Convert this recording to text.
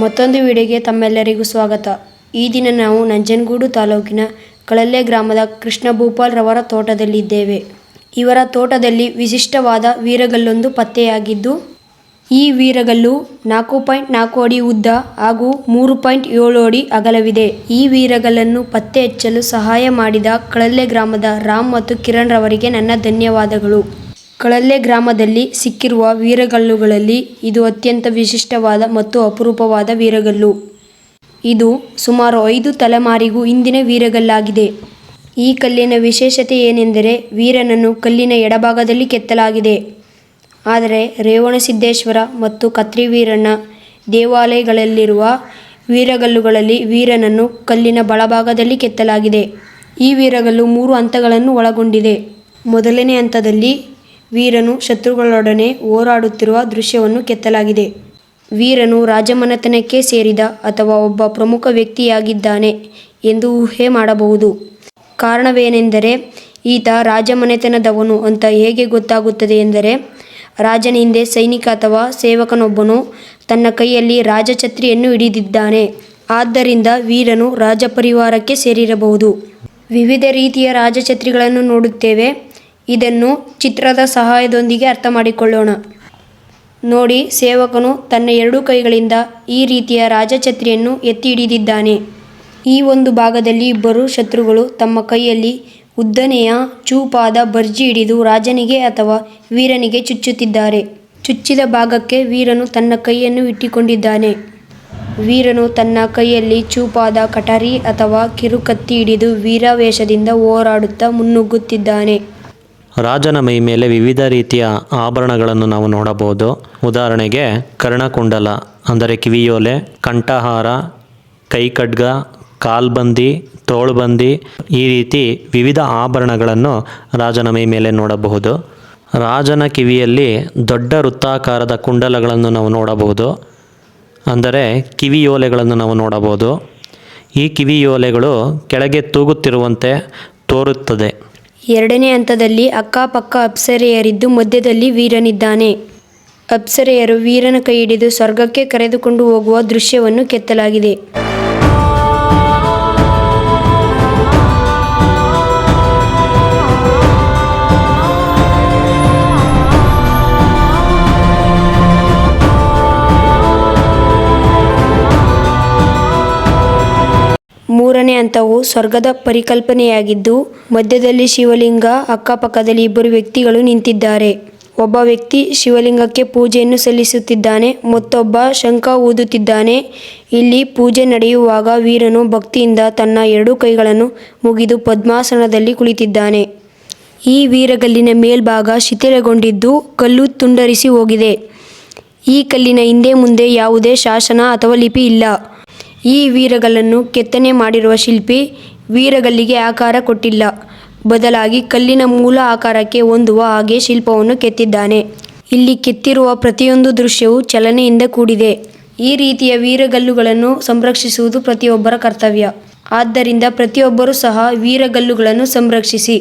ಮತ್ತೊಂದು ವಿಡಿಯೋಗೆ ತಮ್ಮೆಲ್ಲರಿಗೂ ಸ್ವಾಗತ. ಈ ದಿನ ನಾವು ನಂಜನಗೂಡು ತಾಲೂಕಿನ ಕಳಲೆ ಗ್ರಾಮದ ಕೃಷ್ಣ ಭೂಪಾಲ್ ರವರ ತೋಟದಲ್ಲಿದ್ದೇವೆ. ಇವರ ತೋಟದಲ್ಲಿ ವಿಶಿಷ್ಟವಾದ ವೀರಗಲ್ಲೊಂದು ಪತ್ತೆಯಾಗಿದ್ದು, ಈ ವೀರಗಲ್ಲು 4.4 ಅಡಿ ಉದ್ದ ಹಾಗೂ 3.7 ಅಡಿ ಅಗಲವಿದೆ. ಈ ವೀರಗಲ್ಲನ್ನು ಪತ್ತೆ ಹಚ್ಚಲು ಸಹಾಯ ಮಾಡಿದ ಕಳಲೆ ಗ್ರಾಮದ ರಾಮ್ ಮತ್ತು ಕಿರಣ್ ರವರಿಗೆ ನನ್ನ ಧನ್ಯವಾದಗಳು. ಕಳಲೆ ಗ್ರಾಮದಲ್ಲಿ ಸಿಕ್ಕಿರುವ ವೀರಗಲ್ಲುಗಳಲ್ಲಿ ಇದು ಅತ್ಯಂತ ವಿಶಿಷ್ಟವಾದ ಮತ್ತು ಅಪರೂಪವಾದ ವೀರಗಲ್ಲು. ಇದು ಸುಮಾರು 5 ತಲೆಮಾರಿಗೂ ಹಿಂದಿನ ವೀರಗಲ್ಲಾಗಿದೆ. ಈ ಕಲ್ಲಿನ ವಿಶೇಷತೆ ಏನೆಂದರೆ, ವೀರನನ್ನು ಕಲ್ಲಿನ ಎಡಭಾಗದಲ್ಲಿ ಕೆತ್ತಲಾಗಿದೆ. ಆದರೆ ರೇವಣಸಿದ್ದೇಶ್ವರ ಮತ್ತು ಕತ್ರಿವೀರಣ್ಣ ದೇವಾಲಯಗಳಲ್ಲಿರುವ ವೀರಗಲ್ಲುಗಳಲ್ಲಿ ವೀರನನ್ನು ಕಲ್ಲಿನ ಬಲಭಾಗದಲ್ಲಿ ಕೆತ್ತಲಾಗಿದೆ. ಈ ವೀರಗಲ್ಲು 3 ಹಂತಗಳನ್ನು ಒಳಗೊಂಡಿದೆ. ಮೊದಲನೇ ಹಂತದಲ್ಲಿ ವೀರನು ಶತ್ರುಗಳೊಡನೆ ಹೋರಾಡುತ್ತಿರುವ ದೃಶ್ಯವನ್ನು ಕೆತ್ತಲಾಗಿದೆ. ವೀರನು ರಾಜಮನೆತನಕ್ಕೆ ಸೇರಿದ ಅಥವಾ ಒಬ್ಬ ಪ್ರಮುಖ ವ್ಯಕ್ತಿಯಾಗಿದ್ದಾನೆ ಎಂದು ಊಹೆ ಮಾಡಬಹುದು. ಕಾರಣವೇನೆಂದರೆ, ಈತ ರಾಜಮನೆತನದವನು ಅಂತ ಹೇಗೆ ಗೊತ್ತಾಗುತ್ತದೆ ಎಂದರೆ, ರಾಜನ ಹಿಂದೆ ಸೈನಿಕ ಅಥವಾ ಸೇವಕನೊಬ್ಬನು ತನ್ನ ಕೈಯಲ್ಲಿ ರಾಜಛತ್ರಿಯನ್ನು ಹಿಡಿದಿದ್ದಾನೆ. ಆದ್ದರಿಂದ ವೀರನು ರಾಜಪರಿವಾರಕ್ಕೆ ಸೇರಿರಬಹುದು. ವಿವಿಧ ರೀತಿಯ ರಾಜಛತ್ರಿಗಳನ್ನು ನೋಡುತ್ತೇವೆ. ಇದನ್ನು ಚಿತ್ರದ ಸಹಾಯದೊಂದಿಗೆ ಅರ್ಥ ಮಾಡಿಕೊಳ್ಳೋಣ. ನೋಡಿ, ಸೇವಕನು ತನ್ನ 2 ಕೈಗಳಿಂದ ಈ ರೀತಿಯ ರಾಜಛತ್ರಿಯನ್ನು ಎತ್ತಿ ಹಿಡಿದಿದ್ದಾನೆ. ಈ ಒಂದು ಭಾಗದಲ್ಲಿ ಇಬ್ಬರು ಶತ್ರುಗಳು ತಮ್ಮ ಕೈಯಲ್ಲಿ ಉದ್ದನೆಯ ಚೂಪಾದ ಬರ್ಜಿ ಹಿಡಿದು ರಾಜನಿಗೆ ಅಥವಾ ವೀರನಿಗೆ ಚುಚ್ಚುತ್ತಿದ್ದಾರೆ. ಚುಚ್ಚಿದ ಭಾಗಕ್ಕೆ ವೀರನು ತನ್ನ ಕೈಯನ್ನು ಇಟ್ಟುಕೊಂಡಿದ್ದಾನೆ. ವೀರನು ತನ್ನ ಕೈಯಲ್ಲಿ ಚೂಪಾದ ಕಠಾರಿ ಅಥವಾ ಕಿರುಕತ್ತಿ ಹಿಡಿದು ವೀರಾವೇಶದಿಂದ ಹೋರಾಡುತ್ತಾ ಮುನ್ನುಗ್ಗುತ್ತಿದ್ದಾನೆ. ರಾಜನ ಮೈ ಮೇಲೆ ವಿವಿಧ ರೀತಿಯ ಆಭರಣಗಳನ್ನು ನಾವು ನೋಡಬಹುದು. ಉದಾಹರಣೆಗೆ ಕರ್ಣಕುಂಡಲ ಅಂದರೆ ಕಿವಿಯೋಲೆ, ಕಂಠಹಾರ, ಕೈಖಡ್ಗ, ಕಾಲ್ಬಂದಿ, ತೋಳ್ಬಂದಿ, ಈ ರೀತಿ ವಿವಿಧ ಆಭರಣಗಳನ್ನು ರಾಜನ ಮೈ ಮೇಲೆ ನೋಡಬಹುದು. ರಾಜನ ಕಿವಿಯಲ್ಲಿ ದೊಡ್ಡ ವೃತ್ತಾಕಾರದ ಕುಂಡಲಗಳನ್ನು ನಾವು ನೋಡಬಹುದು, ಅಂದರೆ ಕಿವಿಯೋಲೆಗಳನ್ನು ನಾವು ನೋಡಬಹುದು. ಈ ಕಿವಿಯೋಲೆಗಳು ಕೆಳಗೆ ತೂಗುತ್ತಿರುವಂತೆ ತೋರುತ್ತದೆ. ಎರಡನೇ ಹಂತದಲ್ಲಿ ಅಕ್ಕಪಕ್ಕ ಅಪ್ಸರೆಯರಿದ್ದು ಮಧ್ಯದಲ್ಲಿ ವೀರನಿದ್ದಾನೆ. ಅಪ್ಸರೆಯರು ವೀರನ ಕೈ ಹಿಡಿದು ಸ್ವರ್ಗಕ್ಕೆ ಕರೆದುಕೊಂಡು ಹೋಗುವ ದೃಶ್ಯವನ್ನು ಕೆತ್ತಲಾಗಿದೆ. ಮೂರನೇ ಹಂತವು ಸ್ವರ್ಗದ ಪರಿಕಲ್ಪನೆಯಾಗಿದ್ದು, ಮಧ್ಯದಲ್ಲಿ ಶಿವಲಿಂಗ, ಅಕ್ಕಪಕ್ಕದಲ್ಲಿ ಇಬ್ಬರು ವ್ಯಕ್ತಿಗಳು ನಿಂತಿದ್ದಾರೆ. ಒಬ್ಬ ವ್ಯಕ್ತಿ ಶಿವಲಿಂಗಕ್ಕೆ ಪೂಜೆಯನ್ನು ಸಲ್ಲಿಸುತ್ತಿದ್ದಾನೆ, ಮತ್ತೊಬ್ಬ ಶಂಖ ಊದುತ್ತಿದ್ದಾನೆ. ಇಲ್ಲಿ ಪೂಜೆ ನಡೆಯುವಾಗ ವೀರನು ಭಕ್ತಿಯಿಂದ ತನ್ನ 2 ಕೈಗಳನ್ನು ಮುಗಿದು ಪದ್ಮಾಸನದಲ್ಲಿ ಕುಳಿತಿದ್ದಾನೆ. ಈ ವೀರಗಲ್ಲಿನ ಮೇಲ್ಭಾಗ ಶಿಥಿಲಗೊಂಡಿದ್ದು ಕಲ್ಲು ತುಂಡರಿಸಿ ಹೋಗಿದೆ. ಈ ಕಲ್ಲಿನ ಹಿಂದೆ ಮುಂದೆ ಯಾವುದೇ ಶಾಸನ ಅಥವಾ ಲಿಪಿ ಇಲ್ಲ. ಈ ವೀರಗಲ್ಲನ್ನು ಕೆತ್ತನೆ ಮಾಡಿರುವ ಶಿಲ್ಪಿ ವೀರಗಲ್ಲಿಗೆ ಆಕಾರ ಕೊಟ್ಟಿಲ್ಲ, ಬದಲಾಗಿ ಕಲ್ಲಿನ ಮೂಲ ಆಕಾರಕ್ಕೆ ಹೊಂದುವ ಹಾಗೆ ಶಿಲ್ಪವನ್ನು ಕೆತ್ತಿದ್ದಾನೆ. ಇಲ್ಲಿ ಕೆತ್ತಿರುವ ಪ್ರತಿಯೊಂದು ದೃಶ್ಯವೂ ಚಲನೆಯಿಂದ ಕೂಡಿದೆ. ಈ ರೀತಿಯ ವೀರಗಲ್ಲುಗಳನ್ನು ಸಂರಕ್ಷಿಸುವುದು ಪ್ರತಿಯೊಬ್ಬರ ಕರ್ತವ್ಯ. ಆದ್ದರಿಂದ ಪ್ರತಿಯೊಬ್ಬರೂ ಸಹ ವೀರಗಲ್ಲುಗಳನ್ನು ಸಂರಕ್ಷಿಸಿ.